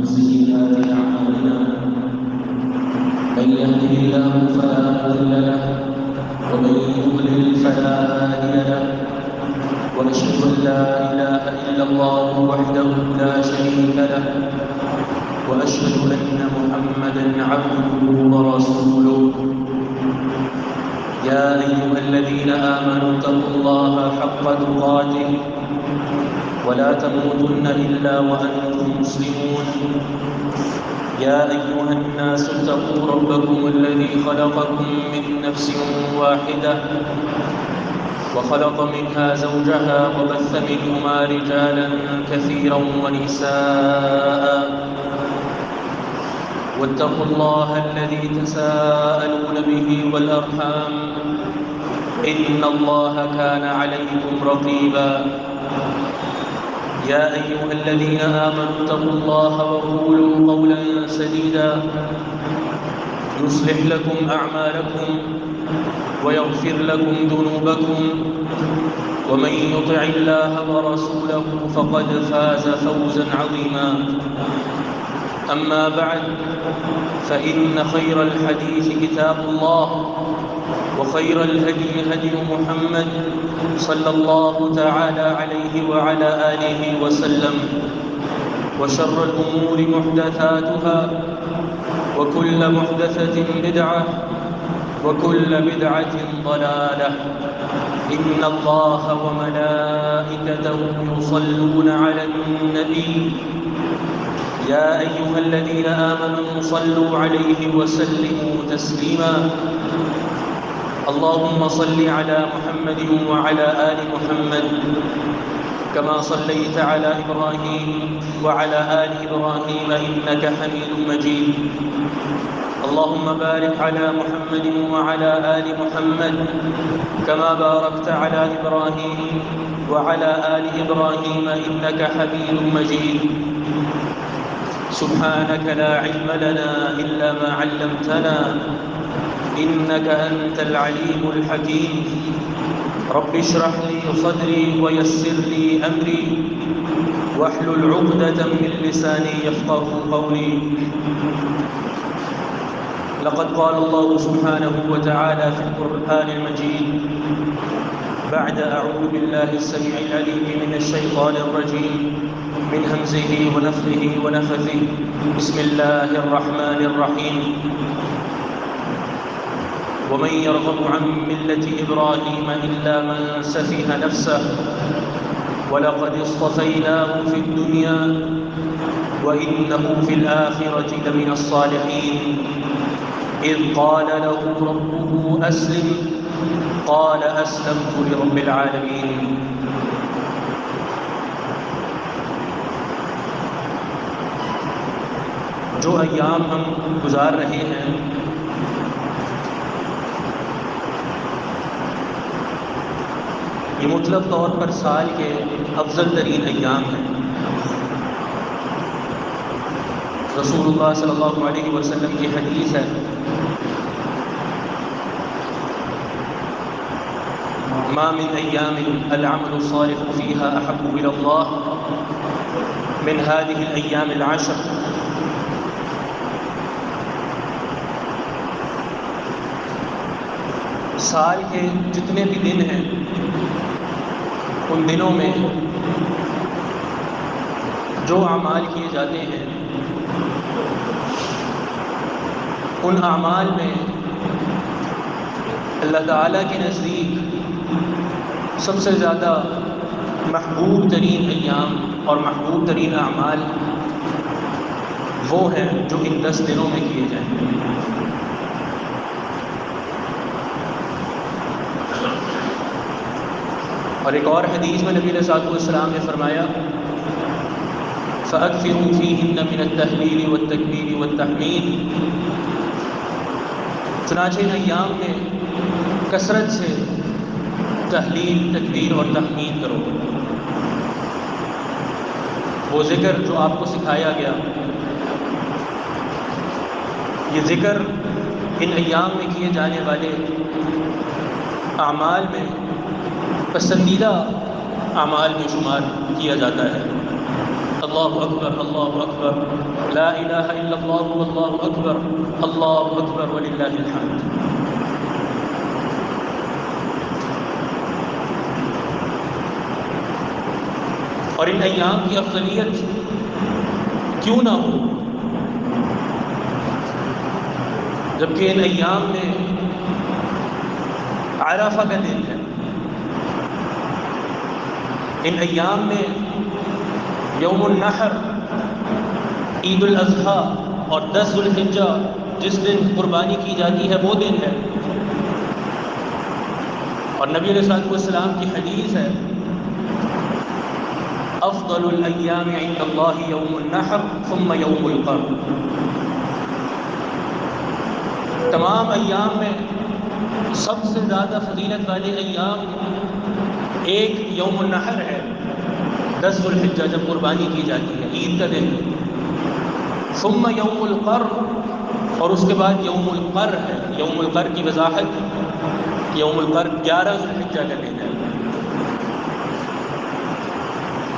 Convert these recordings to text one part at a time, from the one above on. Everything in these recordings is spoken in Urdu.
سيئات أعمالنا من يهده الله فلا مضل له ومن يضلل فلا هادي له وأشهد أن لا إله إلا الله وحده لا شريك له وأشهد أن محمدًا عبده ورسوله يا أيها الذين آمنوا اتقوا الله حق تقاته ولا تموتن إلا وأنتم مسلمون يا أيها الناس اتقوا ربكم الذي خلقكم من نفس واحدة وخلق منها زوجها وبث منهما رجالا كثيرا ونساء واتقوا الله الذي تساءلون به والأرحام إن الله كان عليكم رقيبا يا أيها الذين آمنوا اتقوا الله وقولوا قولا سديدا يصلح لكم أعمالكم ويغفر لكم ذنوبكم ومن يطع الله ورسوله فقد فاز فوزا عظيما أما بعد فإن خير الحديث كتاب الله وخير الهدي هدي محمد صلى الله تعالى عليه وعلى آله وسلم وشر الأمور محدثاتها وكل محدثة بدعة وكل بدعة ضلالة إن الله وملائكته يصلون على النبي يا أيها الذين آمنوا صلوا عليه وسلموا تسليما اللهم صل على محمد وعلى آل محمد كما صليت على إبراهيم وعلى آل إبراهيم إنك حميد مجيد اللهم بارك على محمد وعلى آل محمد كما باركت على إبراهيم وعلى آل إبراهيم إنك حميد مجيد سبحانك لا علم لنا إلا ما علمتنا إنك أنت العليم الحكيم رب اشرح لي صدري ويسر لي أمري واحلل عقدة من لساني يفقه قولي لقد قال الله سبحانه وتعالى في القرآن المجيد بعد أعوذ بالله السميع العليم من الشيطان الرجيم من همزه ونفخه ونفثه بسم الله الرحمن الرحيم ومن يرغب عن ملة إبراهيم إلا من سفه نفسه ولقد اصطفيناه في الدنيا وإنه في الآخرة لمن الصالحين إذ قال له ربه أسلم قال أسلمت لرب العالمين جو ایام ہم گزار رہے ہیں یہ مطلق طور پر سال کے افضل ترین ایام ہیں رسول اللہ صلی اللہ علیہ وسلم کی حدیث ہے ما من أيام العمل الصالح فيها أحب إلى الله من هذه الأيام العشر سال کے جتنے بھی دن ہیں ان دنوں میں جو اعمال کیے جاتے ہیں ان اعمال میں اللہ تعالیٰ کے نزدیک سب سے زیادہ محبوب ترین ایام اور محبوب ترین اعمال وہ ہیں جو ان 10 دنوں میں کیے جائیں اور ایک اور حدیث میں نبی علیہ الصلوۃ والسلام نے فرمایا فَأَكْثِرُوا فِيهِنَّ مِنَ التَّهْلِيلِ وَالتَّكْبِيرِ وَالتَّحْمِيدِ چنانچہ ان ایام میں کثرت سے تحلیل تکبیر اور تحمید کرو وہ ذکر جو آپ کو سکھایا گیا یہ ذکر ان ایام میں کیے جانے والے اعمال میں پسندیدہ اعمال میں شمار کیا جاتا ہے اللہ اکبر اللہ اکبر، لا الہ الا اللہ واللہ اکبر، اللہ اکبر وللہ الحمد۔ اور ان ایام کی افضلیت کیوں نہ ہو جبکہ ان ایام میں عرفہ کا دن ہے، ان ایام میں یوم النحر، عید الاضحیٰ اور 10 ذو الحجہ جس دن قربانی کی جاتی ہے وہ دن ہے۔ اور نبی علیہ الصلوۃ والسلام کی حدیث ہے افضل الایام عند اللہ یوم النحر ثم یوم القر، تمام ایام میں سب سے زیادہ فضیلت والے ایام ایک یوم النحر ہے، 10 ذو الحجہ جب قربانی کی جاتی ہے، عید کا دن، ثم یوم القر، اور اس کے بعد یوم القر ہے۔ یوم القر کی وضاحت، یوم القر 11 ذو الحجہ کا دن ہے۔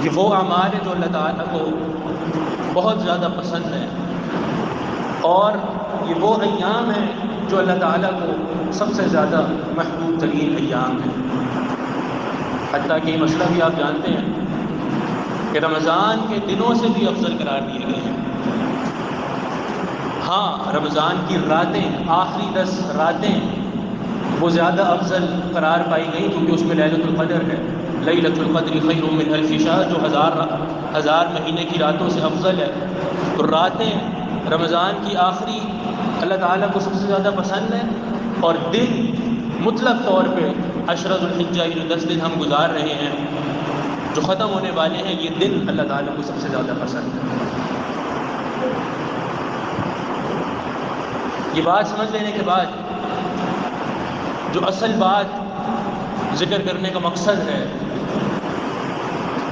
یہ وہ اعمال ہیں جو اللہ تعالیٰ کو بہت زیادہ پسند ہیں، اور یہ وہ ایام ہیں جو اللہ تعالیٰ کو سب سے زیادہ محبوب ترین ایام ہیں۔ حتیٰ کہ یہ مسئلہ بھی آپ جانتے ہیں کہ رمضان کے دنوں سے بھی افضل قرار دیے گئے ہیں۔ ہاں، رمضان کی راتیں، آخری 10 راتیں وہ زیادہ افضل قرار پائی گئی کیونکہ اس میں لیلۃ القدر ہے۔ لیلۃ القدر خیر من الف شہر، جو ہزار مہینے کی راتوں سے افضل ہے۔ تو راتیں رمضان کی آخری اللہ تعالیٰ کو سب سے زیادہ پسند ہے، اور دن مطلق طور پہ عشرہ ذو الحجہ، یہ جو 10 دن ہم گزار رہے ہیں جو ختم ہونے والے ہیں، یہ دن اللہ تعالیٰ کو سب سے زیادہ پسند ہے۔ یہ بات سمجھ لینے کے بعد جو اصل بات ذکر کرنے کا مقصد ہے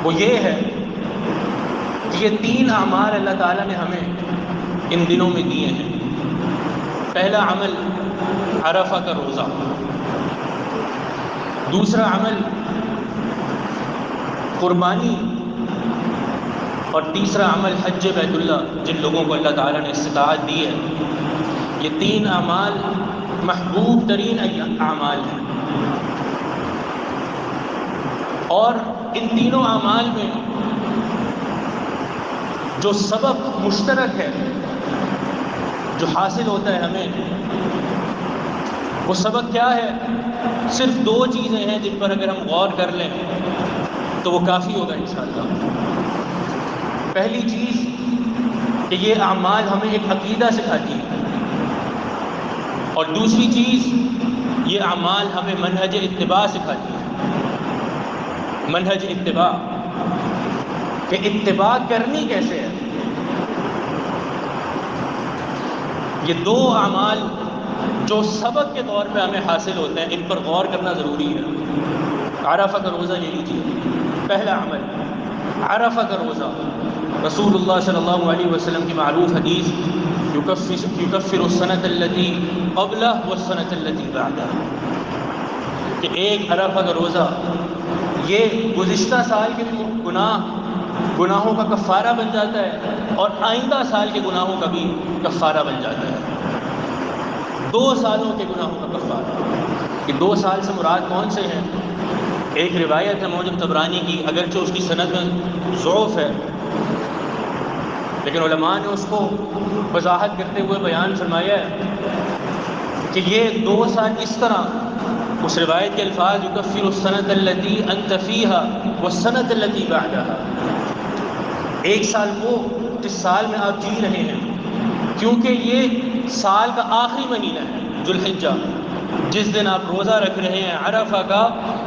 وہ یہ ہے کہ یہ 3 اعمال اللہ تعالیٰ نے ہمیں ان دنوں میں دیے ہیں۔ پہلا عمل عرفہ کا روزہ، دوسرا عمل قربانی، اور تیسرا عمل حج بیت اللہ، جن لوگوں کو اللہ تعالیٰ نے استطاعت دی ہے۔ یہ 3 اعمال محبوب ترین اعمال ہیں، اور ان تینوں اعمال میں جو سبب مشترک ہے جو حاصل ہوتا ہے ہمیں، وہ سبب کیا ہے؟ صرف 2 چیزیں ہیں جن پر اگر ہم غور کر لیں تو وہ کافی ہوگا انشاءاللہ۔ پہلی چیز کہ یہ اعمال ہمیں ایک عقیدہ سکھاتی ہے، اور دوسری چیز یہ اعمال ہمیں منہج اتباع سکھاتی ہے۔ منہج اتباع کہ اتباع کرنی کیسے ہے۔ یہ 2 اعمال جو سبق کے طور پہ ہمیں حاصل ہوتے ہیں، ان پر غور کرنا ضروری ہے۔ عرفہ کا روزہ لے لیجیے، پہلا عمل عرفہ کا روزہ۔ رسول اللہ صلی اللہ علیہ وسلم کی معروف حدیث یکفر السنۃ التی قبلہ والسنۃ التی بعدہ، کہ ایک عرفہ کا روزہ یہ گزشتہ سال کے گناہوں کا کفارہ بن جاتا ہے، اور آئندہ سال کے گناہوں کا بھی کفارہ بن جاتا ہے۔ 2 سالوں کے گناہوں کا کفارہ۔ یہ 2 سال سے مراد کون سے ہیں؟ ایک روایت ہے موجب طبرانی کی، اگرچہ اس کی سند میں ضعف ہے، لیکن علماء نے اس کو وضاحت کرتے ہوئے بیان فرمایا ہے کہ یہ 2 سال اس طرح، اس روایت کے الفاظ یکفر السنۃ التی انت فیہا والسنۃ التی بعدہا، 1 سال وہ جس سال میں آپ جی رہے ہیں، کیونکہ یہ سال کا آخری مہینہ ہے ذو الحجہ، جس دن آپ روزہ رکھ رہے ہیں عرفہ کا،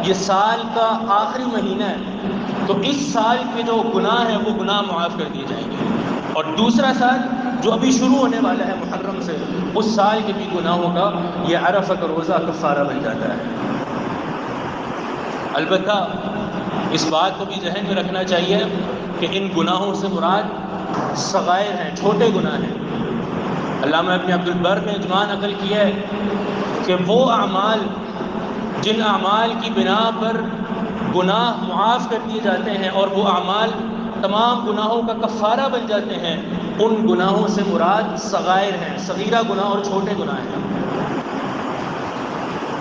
یہ سال کا آخری مہینہ ہے، تو اس سال کے جو گناہ ہیں وہ گناہ معاف کر دیے جائیں گے، اور دوسرا سال جو ابھی شروع ہونے والا ہے محرم سے، اس سال کے بھی گناہوں کا یہ عرفہ کا روزہ کفارہ بن جاتا ہے۔ البتہ اس بات کو بھی ذہن میں رکھنا چاہیے کہ ان گناہوں سے مراد صغائر ہیں، چھوٹے گناہ ہیں۔ علامہ ابن عبد البر نے اجماع نقل کیا ہے کہ وہ اعمال جن اعمال کی بنا پر گناہ معاف کر دیے جاتے ہیں، اور وہ اعمال تمام گناہوں کا کفارہ بن جاتے ہیں، ان گناہوں سے مراد صغائر ہیں، صغیرہ گناہ اور چھوٹے گناہ ہیں۔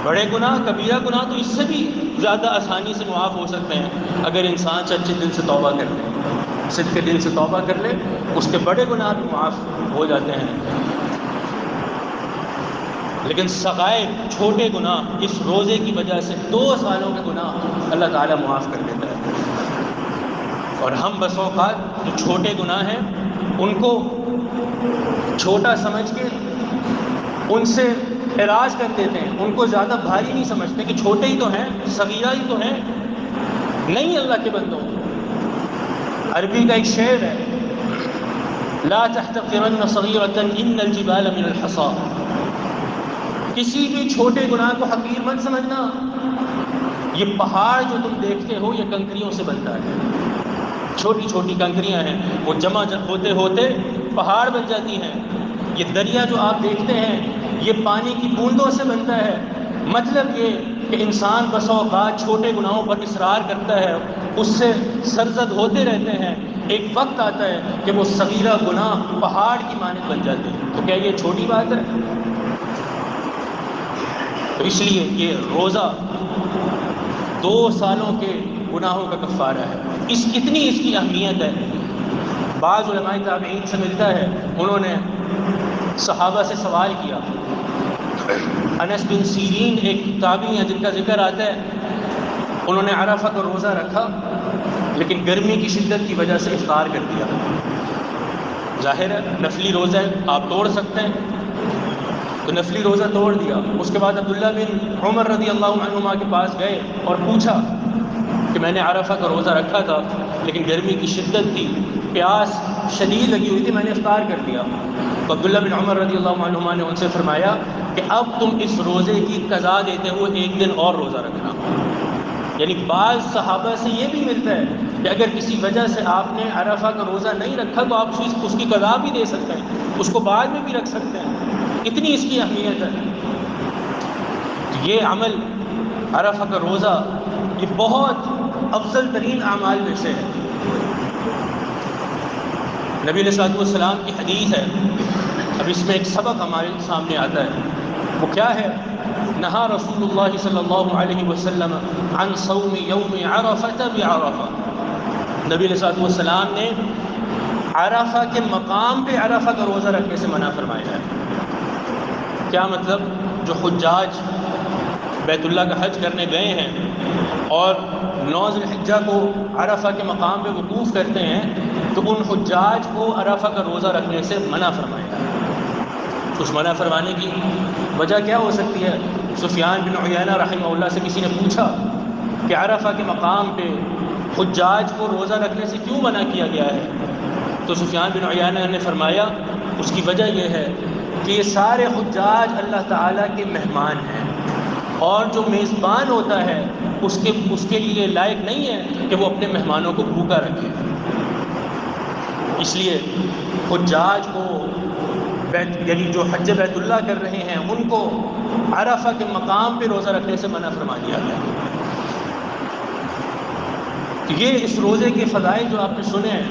بڑے گناہ، کبیرہ گناہ تو اس سے بھی زیادہ آسانی سے معاف ہو سکتے ہیں اگر انسان سچے دل سے توبہ کر لے، صدق کے دل سے توبہ کر لے، اس کے بڑے گناہ بھی معاف ہو جاتے ہیں۔ لیکن صغائر، چھوٹے گناہ، اس روزے کی وجہ سے 2 سالوں کے گناہ اللہ تعالیٰ معاف کر دیتا ہے۔ اور ہم بس اوقات جو چھوٹے گناہ ہیں ان کو چھوٹا سمجھ کے ان سے اعراض کر دیتے ہیں، ان کو زیادہ بھاری نہیں سمجھتے کہ چھوٹے ہی تو ہیں، صغیرہ ہی تو ہیں۔ نہیں اللہ کے بندوں، عربی کا ایک شعر ہے، لا تحتقرن صغیرۃ ان الجبال من الحصى، کسی بھی چھوٹے گناہ کو حقیر مت سمجھنا، یہ پہاڑ جو تم دیکھتے ہو یہ کنکریوں سے بنتا ہے، چھوٹی چھوٹی کنکریاں ہیں، وہ جمع ہوتے ہوتے پہاڑ بن جاتی ہیں۔ یہ دریا جو آپ دیکھتے ہیں یہ پانی کی بوندوں سے بنتا ہے۔ مطلب یہ کہ انسان بسا اوقات چھوٹے گناہوں پر اصرار کرتا ہے، اس سے سرزد ہوتے رہتے ہیں، ایک وقت آتا ہے کہ وہ صغیرہ گناہ پہاڑ کی مانند بن جاتے ہیں۔ تو کیا یہ چھوٹی بات ہے؟ تو اس لیے یہ روزہ 2 سالوں کے گناہوں کا کفارہ ہے، اتنی اس کی اہمیت ہے۔ بعض علماء تابعین سے ملتا ہے، انہوں نے صحابہ سے سوال کیا۔ انس بن سیرین ایک تابعی ہیں جن کا ذکر آتا ہے، انہوں نے عرفہ کا روزہ رکھا لیکن گرمی کی شدت کی وجہ سے افطار کر دیا۔ ظاہر ہے نفلی روزہ ہے، آپ توڑ سکتے ہیں، تو نفلی روزہ توڑ دیا۔ اس کے بعد عبداللہ بن عمر رضی اللہ عنہما کے پاس گئے اور پوچھا کہ میں نے عرفہ کا روزہ رکھا تھا لیکن گرمی کی شدت تھی، پیاس شدید لگی ہوئی تھی، میں نے افطار کر دیا۔ تو عبداللہ بن عمر رضی اللہ عنہما نے ان سے فرمایا کہ اب تم اس روزے کی قضا دیتے ہوئے 1 دن اور روزہ رکھنا۔ یعنی بعض صحابہ سے یہ بھی ملتا ہے کہ اگر کسی وجہ سے آپ نے عرفہ کا روزہ نہیں رکھا تو آپ اس کی قضا بھی دے سکتے ہیں، اس کو بعد میں بھی رکھ سکتے ہیں، اتنی اس کی اہمیت ہے۔ یہ عمل عرفہ کا روزہ یہ بہت افضل ترین اعمال میں سے ہے۔ نبی علیہ الصلوۃ والسلام کی حدیث ہے، اب اس میں ایک سبق ہمارے سامنے آتا ہے، وہ کیا ہے؟ نہا رسول اللہ صلی اللہ علیہ وسلم عن صوم یوم عرفہ بعرفہ، نبی علیہ الصلوۃ والسلام نے عرفہ کے مقام پہ عرفہ کا روزہ رکھنے سے منع فرمایا ہے۔ کیا مطلب؟ جو حجاج بیت اللہ کا حج کرنے گئے ہیں اور 9 ذی الحجہ کو عرفہ کے مقام پہ وقوف کرتے ہیں تو ان حجاج کو عرفہ کا روزہ رکھنے سے منع فرمایا ہے۔ اس منع فرمانے کی وجہ کیا ہو سکتی ہے؟ سفیان بن عیینہ رحمہ اللہ سے کسی نے پوچھا کہ عرفہ کے مقام پہ حجاج کو روزہ رکھنے سے کیوں منع کیا گیا ہے؟ تو سفیان بن عیینہ نے فرمایا اس کی وجہ یہ ہے کہ یہ سارے حجاج اللہ تعالیٰ کے مہمان ہیں، اور جو میزبان ہوتا ہے اس کے لیے لائق نہیں ہے کہ وہ اپنے مہمانوں کو بھوکا رکھے۔ اس لیے حجاج کو یعنی جو حج بیت اللہ کر رہے ہیں ان کو عرفہ کے مقام پہ روزہ رکھنے سے منع فرما دیا گیا۔ یہ اس روزے کے فضائل جو آپ نے سنے ہیں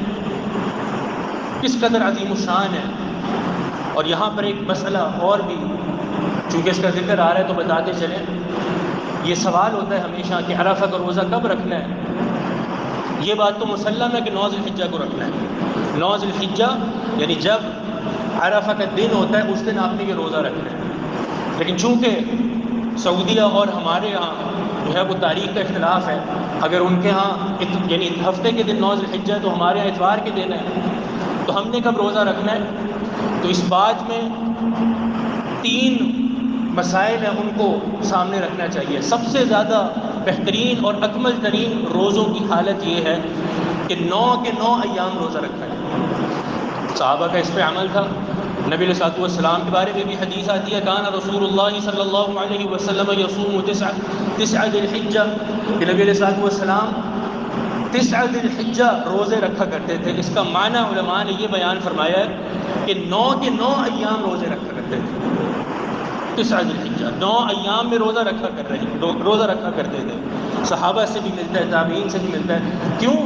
کس قدر عظیم الشان ہے۔ اور یہاں پر ایک مسئلہ اور بھی چونکہ اس کا ذکر آ رہا ہے تو بتاتے چلیں، یہ سوال ہوتا ہے ہمیشہ کہ عرفہ کا روزہ کب رکھنا ہے؟ یہ بات تو مسلم ہے کہ 9 ذی الحجہ کو رکھنا ہے۔ 9 ذی الحجہ یعنی جب عرفہ کا دن ہوتا ہے اس دن آپ نے یہ روزہ رکھنا ہے۔ لیکن چونکہ سعودیہ اور ہمارے یہاں جو ہے وہ تاریخ کا اختلاف ہے، اگر ان کے ہاں یعنی ہفتے کے دن 9 ذی الحجہ ہے تو ہمارے یہاں اتوار کے دن ہے، تو ہم نے کب روزہ رکھنا ہے؟ تو اس بات میں 3 مسائل ہیں، ان کو سامنے رکھنا چاہیے۔ سب سے زیادہ بہترین اور اکمل ترین روزوں کی حالت یہ ہے کہ 9 کے 9 ایام روزہ رکھنا ہے۔ صحابہ کا اس پہ عمل تھا۔ نبی علیہ الصلوۃ والسلام کے بارے میں بھی حدیث آتی ہے، کان رسول اللہ صلی اللہ علیہ وسلم یصوم 9 ذی الحجہ، کہ نبی علیہ الصلوۃ والسلام 9 ذی الحجہ روزے رکھا کرتے تھے۔ اس کا معنی علماء نے یہ بیان فرمایا ہے کہ 9 کے 9 ایام روزے رکھا کرتے تھے۔ 9 ذی الحجہ 9 ایام میں روزہ رکھا کرتے تھے۔ صحابہ سے بھی ملتا ہے، تابعین سے بھی ملتا ہے۔ کیوں؟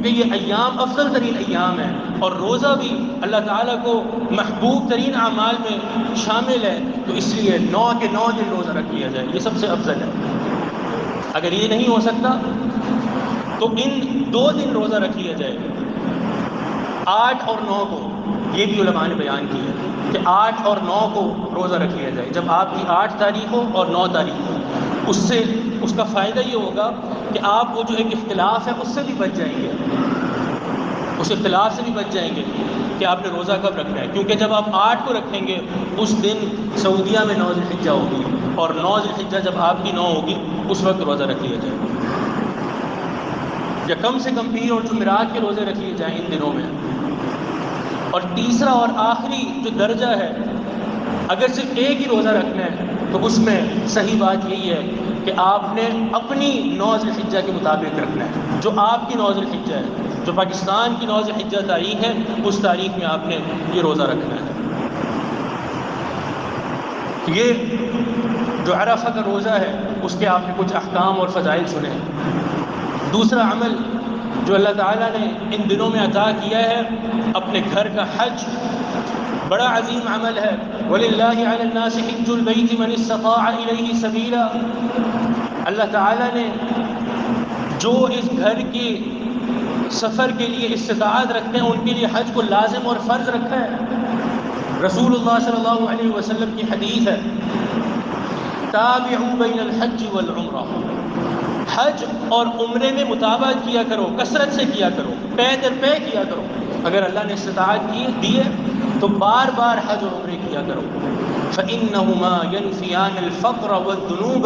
کیونکہ یہ ایام افضل ترین ایام ہیں، اور روزہ بھی اللہ تعالیٰ کو محبوب ترین اعمال میں شامل ہے، تو اس لیے 9 کے 9 دن روزہ رکھ لیا جائے، یہ سب سے افضل ہے۔ اگر یہ نہیں ہو سکتا تو ان 2 دن روزہ رکھ لیا جائے، 8 اور 9 کو، یہ بھی علماء نے بیان کیا ہے کہ 8 اور 9 کو روزہ رکھ لیا جائے۔ جب آپ کی 8 تاریخ ہو اور 9 تاریخ ہو، اس کا فائدہ یہ ہوگا کہ آپ وہ جو ایک اختلاف ہے اس سے بھی بچ جائیں گے، اس اختلاف سے بھی بچ جائیں گے کہ آپ نے روزہ کب رکھنا ہے، کیونکہ جب آپ 8 کو رکھیں گے اس دن سعودیہ میں 9 ذی الحجہ ہوگی، اور 9 ذی الحجہ جب آپ کی 9 ہوگی اس وقت روزہ رکھ لیا جائے، یا کم سے کم پیر اور جمعرات کے روزے رکھ لیے جائیں ان دنوں میں۔ اور تیسرا اور آخری جو درجہ ہے، اگر صرف ایک ہی روزہ رکھنا ہے تو اس میں صحیح بات یہی ہے کہ آپ نے اپنی 9 ذی الحجہ کے مطابق رکھنا ہے، جو آپ کی 9 ذی الحجہ ہے، جو پاکستان کی 9 ذی الحجہ تاریخ ہے، اس تاریخ میں آپ نے یہ روزہ رکھنا ہے۔ یہ جو عرفہ کا روزہ ہے اس کے آپ نے کچھ احکام اور فضائل سنے ہیں۔ دوسرا عمل جو اللہ تعالیٰ نے ان دنوں میں عطا کیا ہے، اپنے گھر کا حج، بڑا عظیم عمل ہے۔ وَلِلَّهِ عَلَى النَّاسِ حِجُّ الْبَيْتِ مَنِ اسْتَطَاعَ إِلَيْهِ سَبِيلًا، اللہ تعالیٰ نے جو اس گھر کے سفر کے لیے استطاعت رکھتے ہیں ان کے لیے حج کو لازم اور فرض رکھا ہے۔ رسول اللہ صلی اللہ علیہ وسلم کی حدیث ہے، تابعوا بین الحج والعمرہ، حج اور عمرے میں مطابقت کیا کرو، کثرت سے کیا کرو، پے در پے کیا کرو۔ اگر اللہ نے استطاعت دی ہے تو بار بار حج اور عمرے کیا کرو۔ فَإِنَّهُمَا يَنْفِيَانِ الْفَقْرَ وَالذُّنُوبَ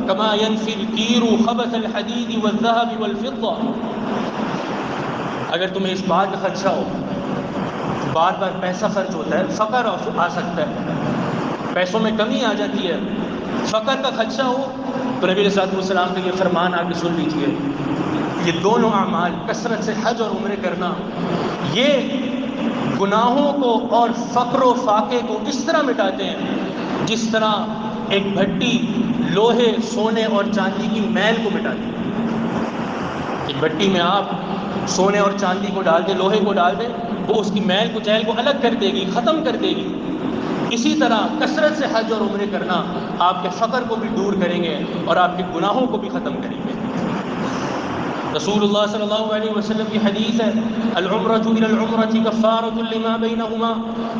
كَمَا يَنْفِي الْكِيرُ خَبَثَ الْحَدِيدِ وَالذَّهَبِ وَالْفِضَّةِ۔ اگر تمہیں اس بات کا خدشہ ہو، بار بار پیسہ خرچ ہوتا ہے، فقر آ سکتا ہے، پیسوں میں کمی آ جاتی ہے، فقر کا خدشہ ہو، تو نبی علیہ السلام کا یہ فرمان آ کے سن لیجیے، یہ دونوں اعمال، کثرت سے حج اور عمرے کرنا، یہ گناہوں کو اور فقر و فاقے کو اس طرح مٹاتے ہیں جس طرح ایک بھٹی لوہے، سونے اور چاندی کی میل کو مٹاتی ہے۔ ایک بھٹی میں آپ سونے اور چاندی کو ڈال دیں، لوہے کو ڈال دیں، وہ اس کی میل کو چہل کو الگ کر دے گی، ختم کر دے گی۔ اسی طرح کثرت سے حج اور عمرے کرنا آپ کے فقر کو بھی دور کریں گے اور آپ کے گناہوں کو بھی ختم کریں گے۔ رسول اللہ صلی اللہ علیہ وسلم کی حدیث ہے، العمرۃ الی العمرۃ کفارۃ لما بینہما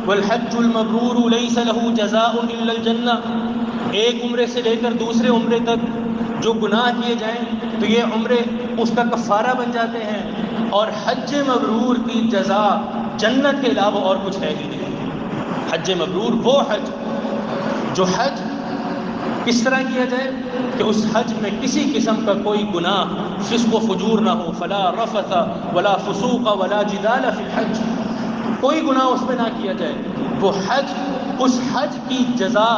والحج المبرور لیس له جزاء الا الجنہ۔ ایک عمرے سے لے کر دوسرے عمرے تک جو گناہ کیے جائیں تو یہ عمرے اس کا کفارہ بن جاتے ہیں، اور حج مبرور کی جزا جنت کے علاوہ اور کچھ ہے ہی نہیں۔ حج مبرور وہ حج، جو حج کس طرح کیا جائے کہ اس حج میں کسی قسم کا کوئی گناہ، فسق و فجور نہ ہو، فلا رفث ولا فسوق ولا جدال فی الحج، کوئی گناہ اس میں نہ کیا جائے، وہ حج، اس حج کی جزا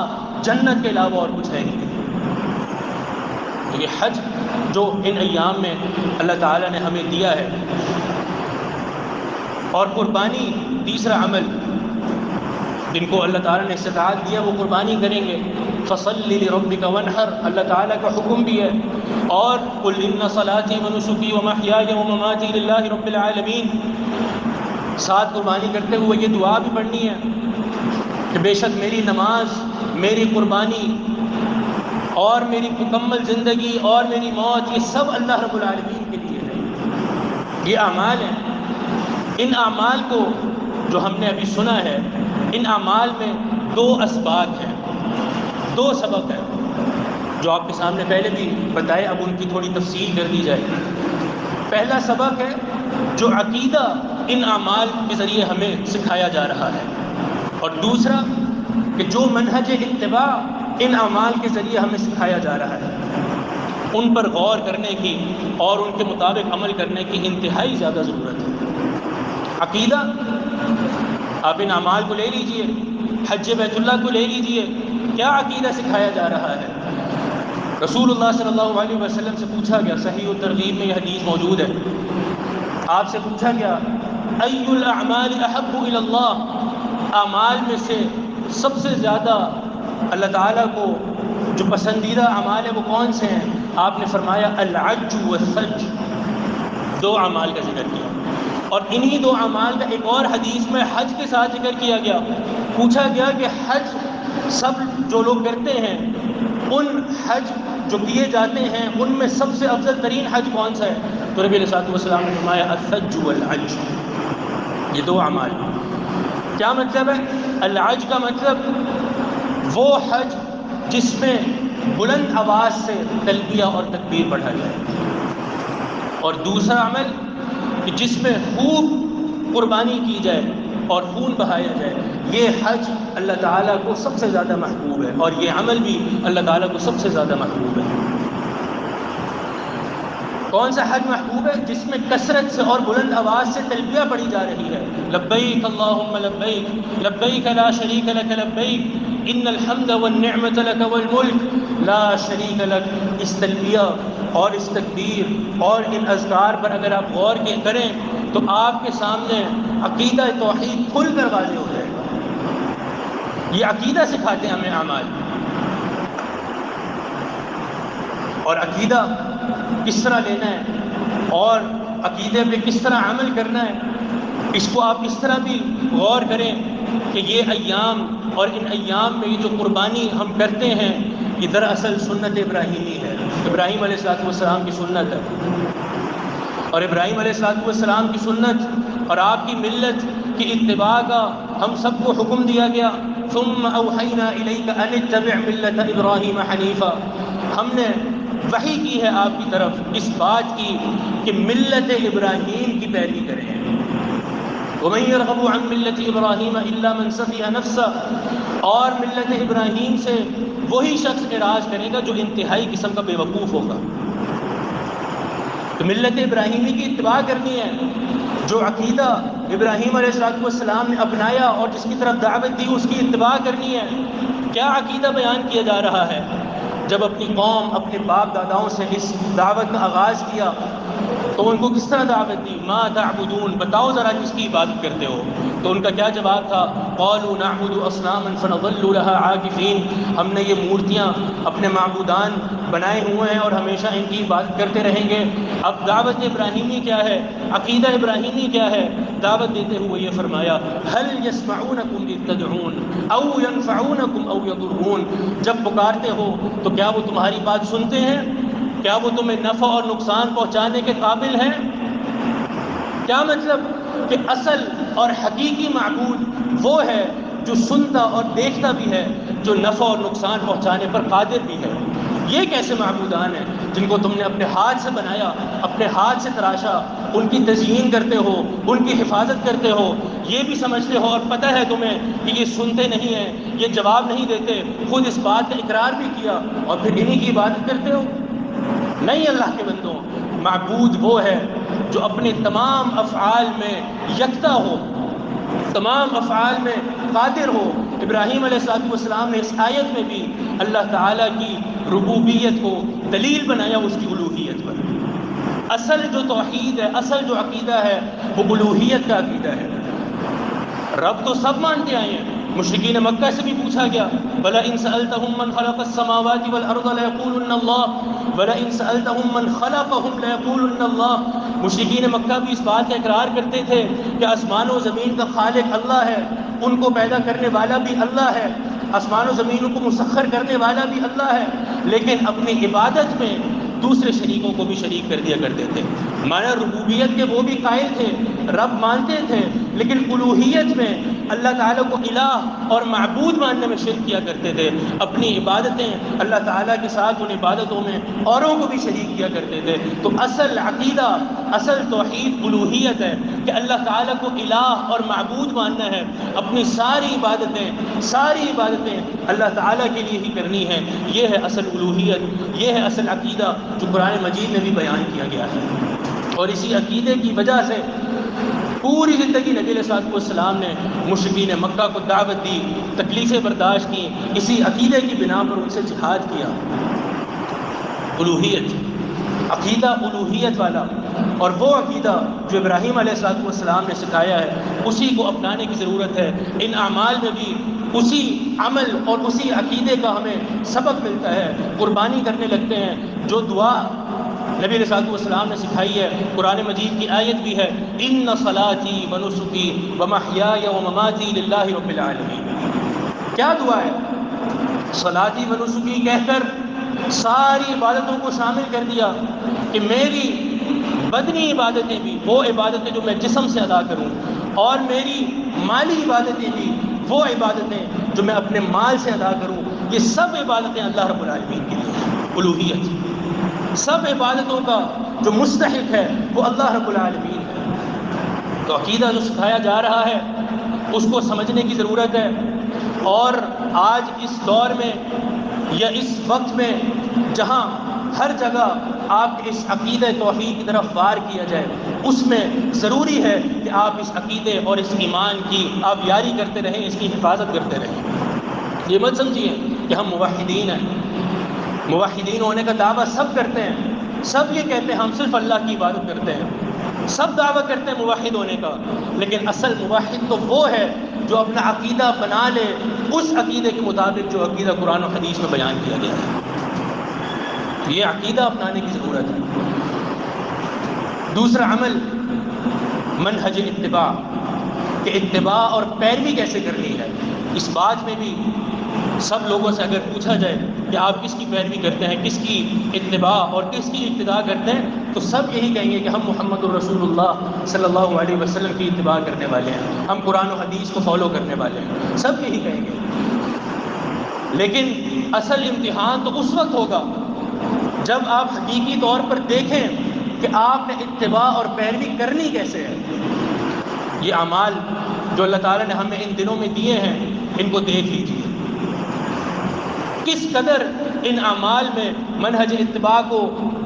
جنت کے علاوہ اور کچھ ہے ہی نہیں۔ تو یہ حج جو ان ایام میں اللہ تعالیٰ نے ہمیں دیا ہے، اور قربانی تیسرا عمل جن کو اللہ تعالیٰ نے استطاعت دیا وہ قربانی کریں گے۔ فَصَلِّ لِرَبِّكَ وَانْحَرْ، اللہ تعالیٰ کا حکم بھی ہے، اور قُلْ إِنَّ صَلَاتِي وَنُسُكِي وَمَحْيَايَ وَمَمَاتِي لِلَّهِ رَبِّ الْعَالَمِينَ، ساتھ قربانی کرتے ہوئے یہ دعا بھی پڑھنی ہے کہ بے شک میری نماز، میری قربانی اور میری مکمل زندگی اور میری موت، یہ سب اللہ رب العالمین کے لیے ہے۔ یہ اعمال ہیں، ان اعمال کو جو ہم نے ابھی سنا ہے، ان اعمال میں 2 اسباق ہیں، 2 سبق ہیں جو آپ کے سامنے پہلے بھی بتائے، اب ان کی تھوڑی تفصیل کر دی جائے۔ پہلا سبق ہے جو عقیدہ ان اعمال کے ذریعے ہمیں سکھایا جا رہا ہے، اور دوسرا کہ جو منہج اتباع ان اعمال کے ذریعے ہمیں سکھایا جا رہا ہے، ان پر غور کرنے کی اور ان کے مطابق عمل کرنے کی انتہائی زیادہ ضرورت ہے۔ عقیدہ، آپ ان اعمال کو لے لیجئے، حج بیت اللہ کو لے لیجئے، کیا عقیدہ سکھایا جا رہا ہے؟ رسول اللہ صلی اللہ علیہ وسلم سے پوچھا گیا، صحیح الترغیب میں یہ حدیث موجود ہے، آپ سے پوچھا گیا ای الاعمال احب الی اللہ، اعمال میں سے سب سے زیادہ اللہ تعالیٰ کو جو پسندیدہ اعمال ہیں وہ کون سے ہیں؟ آپ نے فرمایا العج والثلج، 2 اعمال کا ذکر کیا، اور انہی دو اعمال کا ایک اور حدیث میں حج کے ساتھ ذکر کیا گیا. پوچھا گیا کہ حج سب جو لوگ کرتے ہیں ان حج جو کیے جاتے ہیں ان میں سب سے افضل ترین حج کون سا ہے؟ تو نبی علیہ الصلوۃ والسلام نے فرمایا الحج والحج. یہ دو اعمال. کیا مطلب ہے؟ الحج کا مطلب وہ حج جس میں بلند آواز سے تلبیہ اور تکبیر پڑھا جائے، اور دوسرا عمل کہ جس میں خوب قربانی کی جائے اور خون بہایا جائے. یہ حج اللہ تعالیٰ کو سب سے زیادہ محبوب ہے، اور یہ عمل بھی اللہ تعالیٰ کو سب سے زیادہ محبوب ہے. کون سا حج محبوب ہے؟ جس میں کثرت سے اور بلند آواز سے تلبیہ پڑھی جا رہی ہے، لبیک اللہم لبیک لبیک لا شریک لک لبیک ان الحمد والنعمت لک والملک لا شریک لک. اس تلبیہ اور اس تکبیر اور ان اذکار پر اگر آپ غور کریں تو آپ کے سامنے عقیدہ توحید کھل کر واضح ہو جائے گا. یہ عقیدہ سکھاتے ہیں ہمیں اعمال. اور عقیدہ کس طرح لینا ہے اور عقیدے پہ کس طرح عمل کرنا ہے، اس کو آپ اس طرح بھی غور کریں کہ یہ ایام اور ان ایام میں یہ جو قربانی ہم کرتے ہیں یہ دراصل سنت ابراہیمی ہے. ابراہیم علیہ السلام کی سنت ہے، اور ابراہیم علیہ السلام کی سنت اور آپ کی ملت کی اتباع کا ہم سب کو حکم دیا گیا. ثم اوحینا الیک ان اتبع ملت ابراہیم حنیفا. ہم نے وحی کی ہے آپ کی طرف اس بات کی کہ ملت ابراہیم کی پیروی کریں. ومن يرغب عن ملت ابراہیم الا من سفیہ نفسہ. اور ملت ابراہیم سے وہی شخص اعراض کرے گا جو انتہائی قسم کا بے وقوف ہوگا. تو ملت ابراہیمی کی اتباع کرنی ہے. جو عقیدہ ابراہیم علیہ السلام نے اپنایا اور جس کی طرف دعوت دی اس کی اتباع کرنی ہے. کیا عقیدہ بیان کیا جا رہا ہے؟ جب اپنی قوم اپنے باپ داداؤں سے اس دعوت کا آغاز کیا تو ان کو کس طرح دعوت دی؟ ما تعبدون، بتاؤ ذرا کس کی عبادت کرتے ہو؟ تو ان کا کیا جواب تھا؟ قالوا نعبد اصناما فنظل لها عاکفین. ہم نے یہ مورتیاں اپنے معبودان بنائے ہوئے ہیں اور ہمیشہ ان کی عبادت کرتے رہیں گے. اب دعوت ابراہیمی کیا ہے؟ عقیدہ ابراہیمی کیا ہے؟ دعوت دیتے ہوئے یہ فرمایا هل يسمعونكم اذ تدعون او ينفعونكم او يضرون. جب پکارتے ہو تو کیا وہ تمہاری بات سنتے ہیں؟ کیا وہ تمہیں نفع اور نقصان پہنچانے کے قابل ہیں؟ کیا مطلب کہ اصل اور حقیقی معبود وہ ہے جو سنتا اور دیکھتا بھی ہے، جو نفع اور نقصان پہنچانے پر قادر بھی ہے. یہ کیسے معبودان ہیں جن کو تم نے اپنے ہاتھ سے بنایا، اپنے ہاتھ سے تراشا، ان کی تزیین کرتے ہو، ان کی حفاظت کرتے ہو، یہ بھی سمجھتے ہو اور پتہ ہے تمہیں کہ یہ سنتے نہیں ہیں، یہ جواب نہیں دیتے، خود اس بات کا اقرار بھی کیا اور پھر انہی کی عبادت کرتے ہو؟ نہیں اللہ کے بندوں، معبود وہ ہے جو اپنے تمام افعال میں یکتا ہو، تمام افعال میں قادر ہو. ابراہیم علیہ السلام نے اس آیت میں بھی اللہ تعالیٰ کی ربوبیت کو دلیل بنایا اس کی الوہیت پر. اصل جو توحید ہے، اصل جو عقیدہ ہے وہ الوہیت کا عقیدہ ہے. رب تو سب مانتے آئے ہیں. مشرکین مکہ سے بھی پوچھا گیا وَلَئِن سَأَلْتَهُم مَّنْ خَلَقَ السَّمَاوَاتِ وَالْأَرْضَ لَيَقُولُنَّ اللَّهُ وَلَئِن سَأَلْتَهُم مَّنْ خَلَقَهُمْ لَيَقُولُنَّ اللَّهُ. مشرکین مکہ بھی اس بات کا اقرار کرتے تھے کہ آسمان و زمین کا خالق اللہ ہے، ان کو پیدا کرنے والا بھی اللہ ہے، آسمان و زمینوں کو مسخر کرنے والا بھی اللہ ہے، لیکن اپنی عبادت میں دوسرے شریکوں کو بھی شریک کر دیا کرتے تھے. معنی ربوبیت کے وہ بھی قائل تھے، رب مانتے تھے، لیکن الوہیت میں اللہ تعالیٰ کو الہ اور معبود ماننے میں شرک کیا کرتے تھے. اپنی عبادتیں اللہ تعالیٰ کے ساتھ ان عبادتوں میں اوروں کو بھی شریک کیا کرتے تھے. تو اصل عقیدہ، اصل توحید الوہیت ہے کہ اللہ تعالیٰ کو الہ اور معبود ماننا ہے. اپنی ساری عبادتیں اللہ تعالیٰ کے لیے ہی کرنی ہے. یہ ہے اصل الوہیت، یہ ہے اصل عقیدہ جو قرآن مجید میں بھی بیان کیا گیا ہے. اور اسی عقیدے کی وجہ سے پوری زندگی نبی علیہ السلام نے مشرکین مکہ کو دعوت دی، تکلیفیں برداشت کی، اسی عقیدے کی بنا پر ان سے جہاد کیا. الوہیت، عقیدہ الوہیت والا، اور وہ عقیدہ جو ابراہیم علیہ السلام نے سکھایا ہے اسی کو اپنانے کی ضرورت ہے. ان اعمال میں بھی اسی عمل اور اسی عقیدے کا ہمیں سبق ملتا ہے. قربانی کرنے لگتے ہیں، جو دعا نبی علیہ الصلوۃ والسلام نے سکھائی ہے، قرآن مجید کی آیت بھی ہے، ان صلاتی و نسکی و محیای و مماتی للہ رب العالمین۔ کیا دعا ہے؟ صلاتی و نسکی کہہ کر ساری عبادتوں کو شامل کر دیا کہ میری بدنی عبادتیں بھی وہ عبادتیں جو میں جسم سے ادا کروں، اور میری مالی عبادتیں بھی وہ عبادتیں جو میں اپنے مال سے ادا کروں، یہ سب عبادتیں اللہ رب العالمین کے لیے ہیں۔ الوہیت، سب عبادتوں کا جو مستحق ہے وہ اللہ رب العالمین ہے۔ تو عقیدہ جو سکھایا جا رہا ہے اس کو سمجھنے کی ضرورت ہے، اور آج اس دور میں یا اس وقت میں جہاں ہر جگہ آپ اس عقیدہ توحید کی طرف وار کیا جائے، اس میں ضروری ہے کہ آپ اس عقیدے اور اس ایمان کی آپ یاری کرتے رہیں، اس کی حفاظت کرتے رہیں۔ یہ مت سمجھیے کہ ہم موحدین ہیں، موحدین ہونے کا دعویٰ سب کرتے ہیں، سب یہ کہتے ہیں ہم صرف اللہ کی عبادت کرتے ہیں، سب دعویٰ کرتے ہیں موحد ہونے کا، لیکن اصل موحد تو وہ ہے جو اپنا عقیدہ بنا لے اس عقیدے کے مطابق جو عقیدہ قرآن و حدیث میں بیان کیا گیا ہے۔ یہ عقیدہ اپنانے کی ضرورت ہے۔ دوسرا عمل منہج اتباع، کہ اتباع اور پیروی کیسے کرنی ہے۔ اس بات میں بھی سب لوگوں سے اگر پوچھا جائے کہ آپ کس کی پیروی کرتے ہیں، کس کی اتباع اور کس کی اقتداء کرتے ہیں، تو سب یہی کہیں گے کہ ہم محمد الرسول اللہ صلی اللہ علیہ وسلم کی اتباع کرنے والے ہیں، ہم قرآن و حدیث کو فالو کرنے والے ہیں، سب یہی کہیں گے۔ لیکن اصل امتحان تو اس وقت ہوگا جب آپ حقیقی طور پر دیکھیں کہ آپ نے اتباع اور پیروی کرنی کیسے ہے۔ یہ اعمال جو اللہ تعالیٰ نے ہمیں ان دنوں میں دیے ہیں، ان کو دیکھ لیجیے، کس قدر ان اعمال میں منہج اتباع کو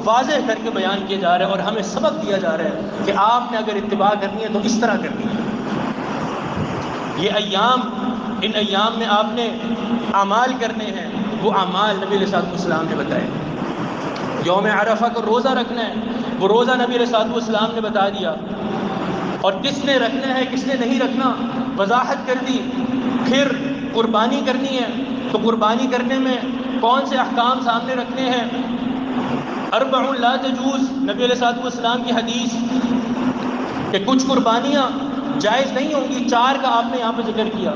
واضح کر کے بیان کیا جا رہا ہے، اور ہمیں سبق دیا جا رہا ہے کہ آپ نے اگر اتباع کرنی ہے تو اس طرح کرنی ہے۔ یہ ایام، ان ایام میں آپ نے اعمال کرنے ہیں، وہ اعمال نبی علیہ الصلوۃ والسلام نے بتائے۔ یوم عرفہ کو روزہ رکھنا ہے، وہ روزہ نبی علیہ الصلوۃ والسلام نے بتا دیا، اور کس نے رکھنا ہے کس نے نہیں رکھنا وضاحت کر دی۔ پھر قربانی کرنی ہے تو قربانی کرنے میں کون سے احکام سامنے رکھنے ہیں۔ اربع لا تجوز، نبی علیہ الصلوۃ والسلام کی حدیث کہ کچھ قربانیاں جائز نہیں ہوں گی، 4 کا آپ نے یہاں پہ ذکر کیا۔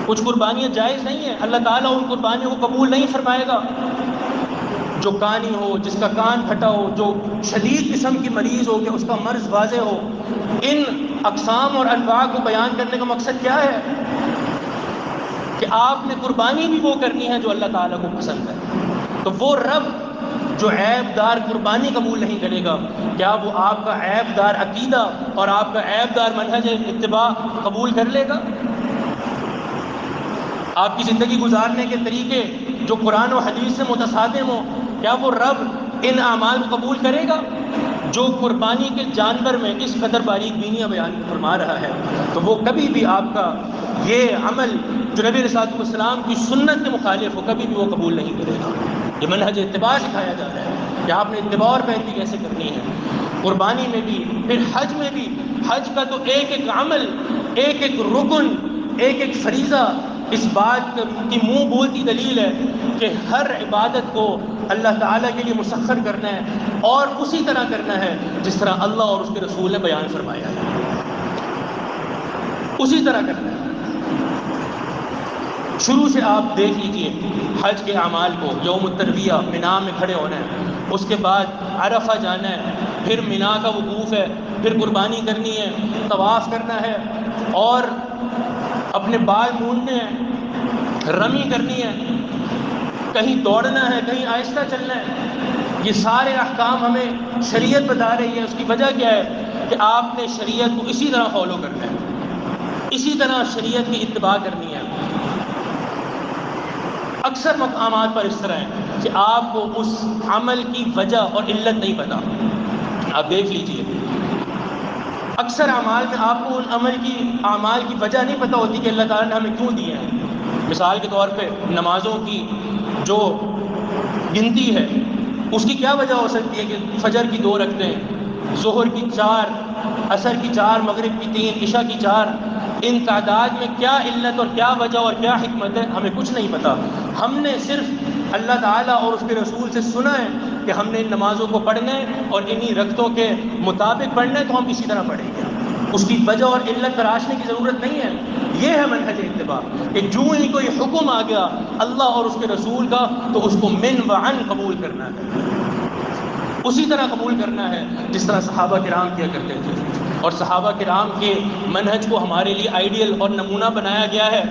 کچھ قربانیاں جائز نہیں ہیں، اللہ تعالیٰ ان قربانیوں کو قبول نہیں فرمائے گا۔ جو کانی ہو، جس کا کان پھٹا ہو، جو شدید قسم کی مریض ہو کہ اس کا مرض واضح ہو، ان اقسام اور انواع کو بیان کرنے کا مقصد کیا ہے کہ آپ نے قربانی بھی وہ کرنی ہے جو اللہ تعالیٰ کو پسند ہے۔ تو وہ رب جو عیب دار قربانی قبول نہیں کرے گا، کیا وہ آپ کا عیب دار عقیدہ اور آپ کا عیب دار منہج اتباع قبول کر لے گا؟ آپ کی زندگی گزارنے کے طریقے جو قرآن و حدیث سے متصادم ہوں، کیا وہ رب ان اعمال کو قبول کرے گا؟ جو قربانی کے جانور میں اس قدر باریک بینیاں بیان فرما رہا ہے، تو وہ کبھی بھی آپ کا یہ عمل جو نبی علیہ الصلوۃ والسلام کی سنت کے مخالف ہو، کبھی بھی وہ قبول نہیں کرے گا۔ یہ منہج اتباع سکھایا جا رہا ہے کہ آپ نے اتباع اور پیروی کیسے کرنی ہے، قربانی میں بھی، پھر حج میں بھی۔ حج کا تو ایک ایک عمل، ایک ایک رکن، ایک ایک فریضہ اس بات کی منہ بولتی دلیل ہے کہ ہر عبادت کو اللہ تعالیٰ کے لیے مسخر کرنا ہے، اور اسی طرح کرنا ہے جس طرح اللہ اور اس کے رسول نے بیان فرمایا ہے، اسی طرح کرنا ہے۔ شروع سے آپ دیکھ لیجئے حج کے اعمال کو، یوم الترویہ مینا میں کھڑے ہونا ہے، اس کے بعد عرفہ جانا ہے، پھر مینا کا وقوف ہے، پھر قربانی کرنی ہے، طواف کرنا ہے، اور اپنے بال مونڈنے ہیں، رمی کرنی ہے، کہیں دوڑنا ہے، کہیں آہستہ چلنا ہے۔ یہ سارے احکام ہمیں شریعت بتا رہی ہے۔ اس کی وجہ کیا ہے کہ آپ نے شریعت کو اسی طرح فالو کرنا ہے، اسی طرح شریعت کی اتباع کرنی ہے۔ اکثر مقامات پر اس طرح ہے کہ آپ کو اس عمل کی وجہ اور علت نہیں پتا۔ آپ دیکھ لیجئے اکثر اعمال میں آپ کو ان اعمال کی وجہ نہیں پتہ ہوتی کہ اللہ تعالیٰ نے ہمیں کیوں دیے ہیں۔ مثال کے طور پہ نمازوں کی جو گنتی ہے، اس کی کیا وجہ ہو سکتی ہے کہ فجر کی 2 رکعتیں، ظہر کی 4، عصر کی 4، مغرب کی 3، عشاء کی 4، ان تعداد میں کیا علت اور کیا وجہ اور کیا حکمت ہے، ہمیں کچھ نہیں پتہ۔ ہم نے صرف اللہ تعالیٰ اور اس کے رسول سے سنا ہے کہ ہم نے ان نمازوں کو پڑھنا ہے اور انہی رکعتوں کے مطابق پڑھنا ہے تو ہم اسی طرح پڑھیں گے. اس کی وجہ اور علت تراشنے کی ضرورت نہیں ہے. یہ ہے منہج اتباع کہ جو ہی کوئی حکم آ گیا اللہ اور اس کے رسول کا تو اس کو من وعن قبول کرنا ہے, اسی طرح قبول کرنا ہے جس طرح صحابہ کرام کیا کرتے تھے. اور صحابہ کرام کے منہج کو ہمارے لیے آئیڈیل اور نمونہ بنایا گیا ہے.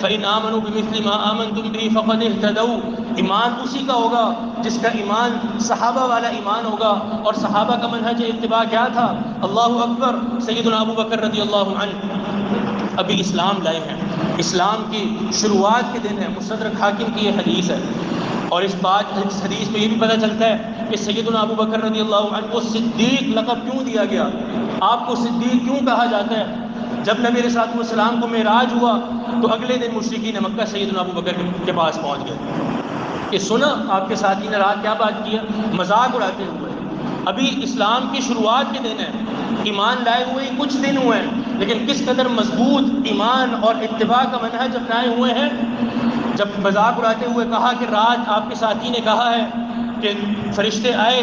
فَإِنْ آمَنُوا بِمِثْلِ مَا آمَنْتُمْ بِهِ فَقَدِ اهْتَدَوْا. ایمان اسی کا ہوگا جس کا ایمان صحابہ والا ایمان ہوگا. اور صحابہ کا منہج اتباع کیا تھا؟ اللہ اکبر. سیدنا ابو بکر رضی اللہ عنہ ابھی اسلام لائے ہیں, اسلام کی شروعات کے دن ہے. مستدرک حاکم کی یہ حدیث ہے, اور اس حدیث میں یہ بھی پتہ چلتا ہے کہ سیدنا ابو بکر رضی اللہ عنہ کو صدیق لقب کیوں دیا گیا, آپ کو صدیق کیوں کہا جاتا ہے. جب نبی علیہ الصلوۃ والسلام کو معراج ہوا تو اگلے دن مشرکین مکہ سیدنا ابو بکر کے پاس پہنچ گئے کہ سنا آپ کے ساتھی نے رات کیا بات کی ہے, مذاق اڑاتے ہوئے. ابھی اسلام کی شروعات کے دن ہے, ایمان لائے ہوئے کچھ دن ہوئے ہیں, لیکن کس قدر مضبوط ایمان اور اتباع کا منہج اپنائے ہوئے ہیں. جب مذاق اڑاتے ہوئے کہا کہ رات آپ کے ساتھی نے کہا ہے کہ فرشتے آئے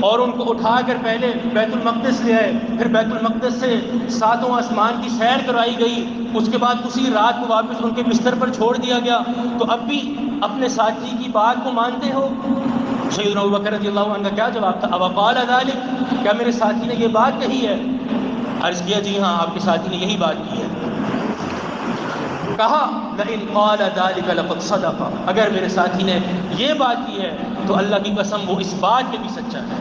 اور ان کو اٹھا کر پہلے بیت المقدس لے آئے, پھر بیت المقدس سے 7واں آسمان کی سیر کرائی گئی, اس کے بعد اسی رات کو واپس ان کے بستر پر چھوڑ دیا گیا, تو اب بھی اپنے ساتھی کی بات کو مانتے ہو؟ سیدنا ابو بکر رضی اللہ عنہ کا کیا جواب تھا؟ اب قال ذلک, کیا میرے ساتھی نے یہ بات کہی ہے؟ عرض کیا جی ہاں آپ کے ساتھی نے یہی بات کی ہے. کہا لئن قال ذلك لقد صدق, اگر میرے ساتھی نے یہ بات کی ہے تو اللہ کی قسم وہ اس بات پہ بھی سچا ہے.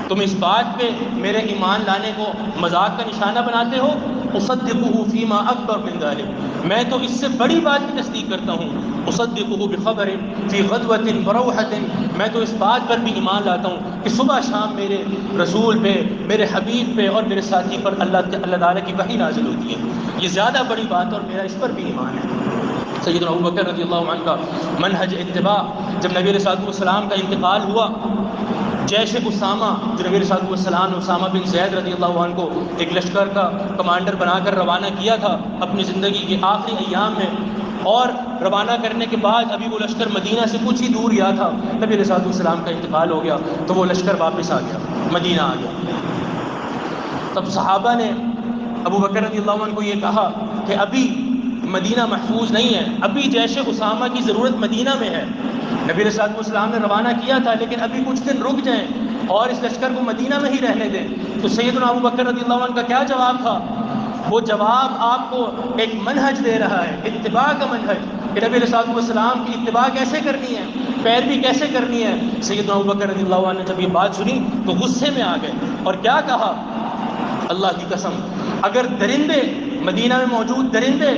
تم اس بات پہ میرے ایمان لانے کو مذاق کا نشانہ بناتے ہو. اصدقه فيما اکبر من ذلك, میں تو اس سے بڑی بات کی تصدیق کرتا ہوں. اصدقه بخبر في غدوة وروحة, میں تو اس بات پر بھی ایمان لاتا ہوں کہ صبح شام میرے رسول پہ, میرے حبیب پہ اور میرے ساتھی پر اللہ تعالیٰ کی وحی نازل ہوتی ہے. یہ زیادہ بڑی بات اور میرا اس پر بھی ایمان ہے. سیدنا ابو بکر رضی اللہ عنہ کا منہج اتباع. جب نبی علیہ الصلوۃ والسلام کا انتقال ہوا, جیش اسامہ جو نبی علیہ الصلوۃ والسلام نے اسامہ بن زید رضی اللہ عنہ کو ایک لشکر کا کمانڈر بنا کر روانہ کیا تھا اپنی زندگی کے آخری ایام میں, اور روانہ کرنے کے بعد ابھی وہ لشکر مدینہ سے کچھ ہی دور گیا تھا, نبی علیہ الصلوۃ والسلام کا انتقال ہو گیا تو وہ لشکر واپس آ گیا, مدینہ آ گیا. تب صحابہ نے ابو بکر رضی اللہ عنہ کو یہ کہا کہ ابھی مدینہ محفوظ نہیں ہے, ابھی جیش اسامہ کی ضرورت مدینہ میں ہے. نبی علیہ الصلوۃ والسلام نے روانہ کیا تھا لیکن ابھی کچھ دن رک جائیں اور اس لشکر کو مدینہ میں ہی رہنے دیں. تو سیدنا ابو بکر رضی اللہ عنہ کا کیا جواب تھا؟ وہ جواب آپ کو ایک منہج دے رہا ہے, اتباع کا منہج, کہ نبی علیہ الصلوۃ والسلام کی اتباع کیسے کرنی ہے, پیروی کیسے کرنی ہے. سیدنا ابو بکر رضی اللہ عنہ نے جب یہ بات سنی تو غصے میں آ گئے اور کیا کہا, اللہ کی قسم اگر درندے مدینہ میں موجود درندے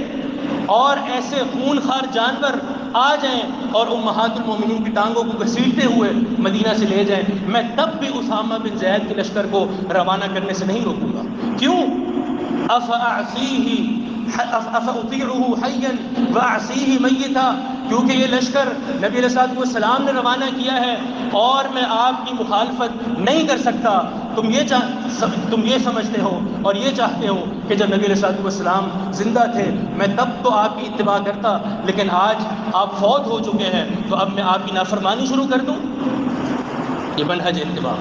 اور ایسے خون خوار جانور آ جائیں اور امہات المومنین کی ٹانگوں کو گھسیٹتے ہوئے مدینہ سے لے جائیں, میں تب بھی اسامہ بن زید کے لشکر کو روانہ کرنے سے نہیں روکوں گا. کیوں؟ افاطیعہ حیا واعصیہ میتا, کیونکہ یہ لشکر نبی علیہ الصلوۃ والسلام نے روانہ کیا ہے اور میں آپ کی مخالفت نہیں کر سکتا. تم یہ سمجھتے ہو اور یہ چاہتے ہو کہ جب نبی علیہ الصلوۃ والسلام زندہ تھے میں تب تو آپ کی اتباع کرتا, لیکن آج آپ فوت ہو چکے ہیں تو اب میں آپ کی نافرمانی شروع کر دوں. یہ منہج اتباع.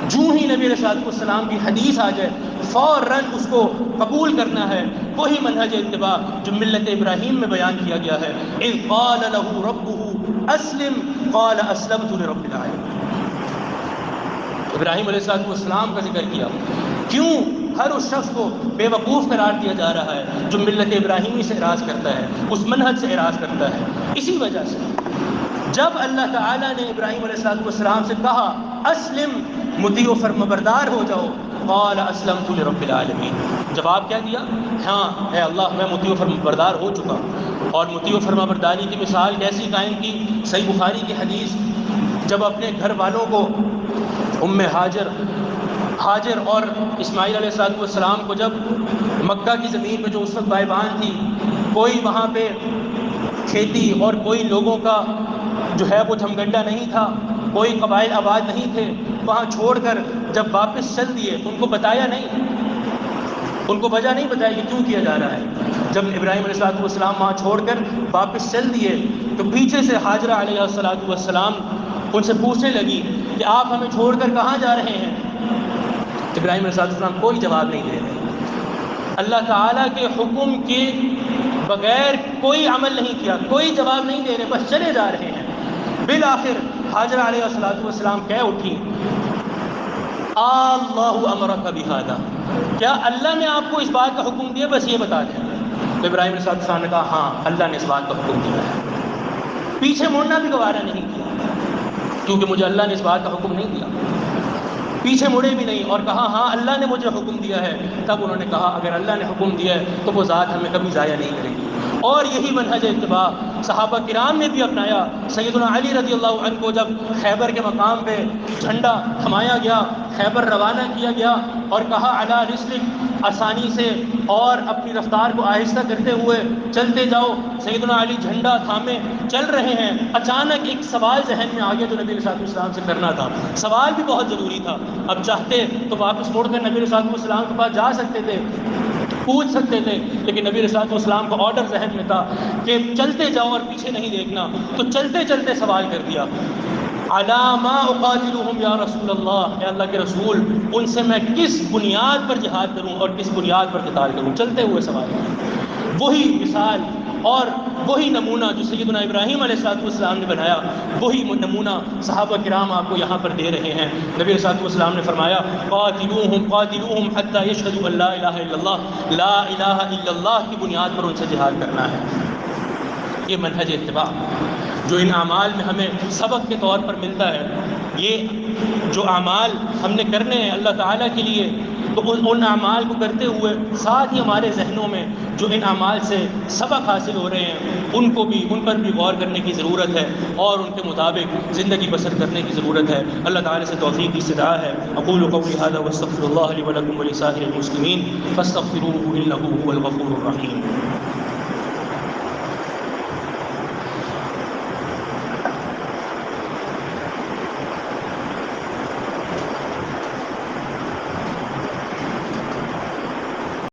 جو ہی نبی علیہ الصلوۃ والسلام کی حدیث آ جائے فوراً اس کو قبول کرنا ہے, وہی منہج اتباع جو ملت ابراہیم میں بیان کیا گیا ہے. اذ قال له ربه اسلم قال اسلمت لرب العالمین. ابراہیم علیہ الصلوۃ والسلام کا ذکر کیا. کیوں ہر اس شخص کو بے وقوف قرار دیا جا رہا ہے جو ملت ابراہیمی سے اعراض کرتا ہے, اس منہج سے اعراض کرتا ہے؟ اسی وجہ سے جب اللہ تعالیٰ نے ابراہیم علیہ الصلوۃ والسلام سے کہا اسلم, مطیع و فرمانبردار ہو جاؤ, قال اسلمت لرب العالمین, جواب کیا دیا؟ ہاں اے اللہ میں مطیع و فرمانبردار ہو چکا. اور مطیع و فرمانبرداری کی مثال کیسی قائم کی؟ صحیح بخاری کی حدیث, جب اپنے گھر والوں کو ہاجر اور اسماعیل علیہ الصلوۃ والسلام کو جب مکہ کی زمین پہ جو اس وقت بائبان تھی, کوئی وہاں پہ کھیتی اور کوئی لوگوں کا جو ہے وہ جھمگنڈا نہیں تھا, کوئی قبائل آباد نہیں تھے, وہاں چھوڑ کر جب واپس چل دیے تو ان کو بتایا نہیں, ان کو وجہ نہیں بتایا کہ کیوں کیا جا رہا ہے. جب ابراہیم علیہ الصلوۃ والسلام وہاں چھوڑ کر واپس چل دیے تو پیچھے سے ہاجرہ علیہ الصلوۃ والسلام ان سے پوچھنے لگی کہ آپ ہمیں چھوڑ کر کہاں جا رہے ہیں؟ ابراہیم علیہ السلام کوئی جواب نہیں دے رہے، اللہ تعالیٰ کے حکم کے بغیر کوئی عمل نہیں کیا، کوئی جواب نہیں دے رہے، بس چلے جا رہے ہیں۔ بالآخر حاجرہ علیہ السلام کہہ اٹھی، اللہ امرک بہذا، کیا اللہ نے آپ کو اس بات کا حکم دیا؟ بس یہ بتا دیں۔ تو ابراہیم علیہ السلام نے کہا ہاں اللہ نے اس بات کا حکم دیا ہے۔ پیچھے مڑنا بھی گوارا نہیں کیا، کیونکہ مجھے اللہ نے اس بات کا حکم نہیں دیا، پیچھے مڑے بھی نہیں اور کہا ہاں اللہ نے مجھے حکم دیا ہے۔ تب انہوں نے کہا اگر اللہ نے حکم دیا ہے تو وہ ذات ہمیں کبھی ضائع نہیں کرے گی۔ اور یہی منہج اتباع صحابہ کرام نے بھی اپنایا۔ سیدنا علی رضی اللہ عنہ کو جب خیبر کے مقام پہ جھنڈا تھمایا گیا، خیبر روانہ کیا گیا اور کہا علی رسلک، آسانی سے اور اپنی رفتار کو آہستہ کرتے ہوئے چلتے جاؤ۔ سیدنا علی جھنڈا تھامے چل رہے ہیں، اچانک ایک سوال ذہن میں آ گیا جو نبی علیہ السلام سے کرنا تھا۔ سوال بھی بہت ضروری تھا، اب چاہتے تو واپس موڑ کر نبی علیہ السلام کے پاس جا سکتے تھے، پوچھ سکتے تھے، لیکن نبی علیہ السلام کو آرڈر ذہن میں تھا کہ چلتے جاؤ اور پیچھے نہیں دیکھنا۔ تو چلتے چلتے سوال کر دیا، علی ما اقاتلہم یا رسول اللہ، اے اللہ کے رسول ان سے میں کس بنیاد پر جہاد کروں اور کس بنیاد پر قتال کروں؟ چلتے ہوئے سوال کیا۔ وہی مثال اور وہی نمونہ جو سیدنا ابراہیم علیہ السلام نے بنایا، وہی نمونہ صحابہ کرام آپ کو یہاں پر دے رہے ہیں۔ نبی علیہ السلام نے فرمایا قاتلوہم حتی یشہدوا ان لا الہ الا اللہ، لا الہ الا اللہ کی بنیاد پر ان سے جہاد کرنا ہے۔ یہ منہج اتباع جو ان اعمال میں ہمیں سبق کے طور پر ملتا ہے، یہ جو اعمال ہم نے کرنے ہیں اللہ تعالیٰ کے لیے، تو ان اعمال کو کرتے ہوئے ساتھ ہی ہمارے ذہنوں میں جو ان اعمال سے سبق حاصل ہو رہے ہیں ان پر بھی غور کرنے کی ضرورت ہے اور ان کے مطابق زندگی بسر کرنے کی ضرورت ہے۔ اللہ تعالیٰ سے توفیق کی استدعا ہے۔ اقول قولی ھذا واستغفر اللہ لی ولکم ولسائر المسلمین فاستغفروہ انہ ھو الغفور الرحیم۔